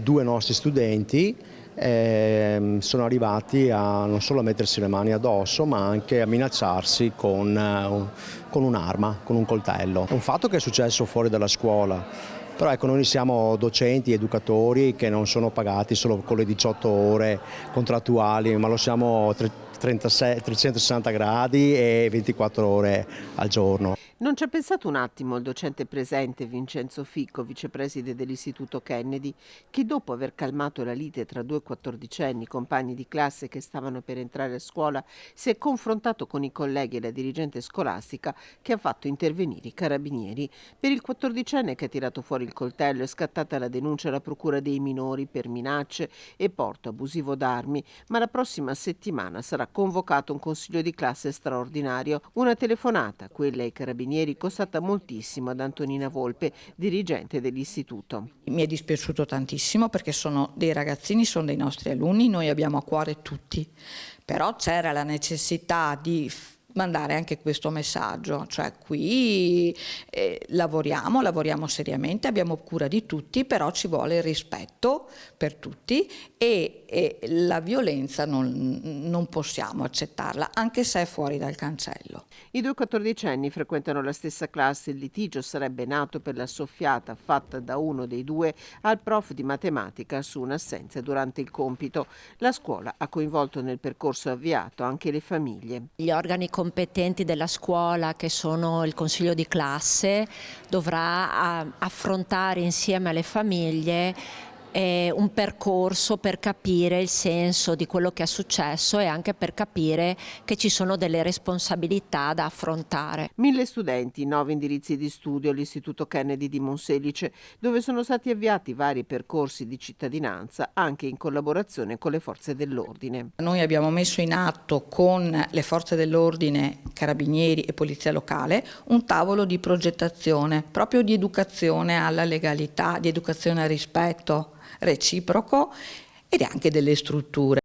due nostri studenti sono arrivati non solo a mettersi le mani addosso, ma anche a minacciarsi con un'arma, con un coltello. È un fatto che è successo fuori dalla scuola, però ecco, noi siamo docenti, educatori che non sono pagati solo con le 18 ore contrattuali, ma lo siamo 360 gradi e 24 ore al giorno. Non ci ha pensato un attimo il docente presente Vincenzo Ficco, vicepreside dell'Istituto Kennedy, che dopo aver calmato la lite tra due quattordicenni compagni di classe che stavano per entrare a scuola, si è confrontato con i colleghi e la dirigente scolastica che ha fatto intervenire i carabinieri. Per il quattordicenne che ha tirato fuori il coltello è scattata la denuncia alla procura dei minori per minacce e porto abusivo d'armi, ma la prossima settimana sarà convocato un consiglio di classe straordinario. Una telefonata, quella ai carabinieri, costata moltissimo ad Antonina Volpe, dirigente dell'istituto. Mi è dispiaciuto tantissimo perché sono dei ragazzini, sono dei nostri alunni, noi abbiamo a cuore tutti, però c'era la necessità di mandare anche questo messaggio, cioè qui lavoriamo seriamente, abbiamo cura di tutti, però ci vuole il rispetto per tutti e la violenza non possiamo accettarla, anche se è fuori dal cancello. I due quattordicenni frequentano la stessa classe, il litigio sarebbe nato per la soffiata fatta da uno dei due al prof di matematica su un'assenza durante il compito. La scuola ha coinvolto nel percorso avviato anche le famiglie. Gli organi competenti della scuola, che sono il consiglio di classe, dovrà affrontare insieme alle famiglie un percorso per capire il senso di quello che è successo e anche per capire che ci sono delle responsabilità da affrontare. 1000 studenti, 9 indirizzi di studio all'Istituto Kennedy di Monselice, dove sono stati avviati vari percorsi di cittadinanza anche in collaborazione con le forze dell'ordine. Noi abbiamo messo in atto con le forze dell'ordine, carabinieri e polizia locale un tavolo di progettazione, proprio di educazione alla legalità, di educazione al rispetto reciproco ed anche delle strutture.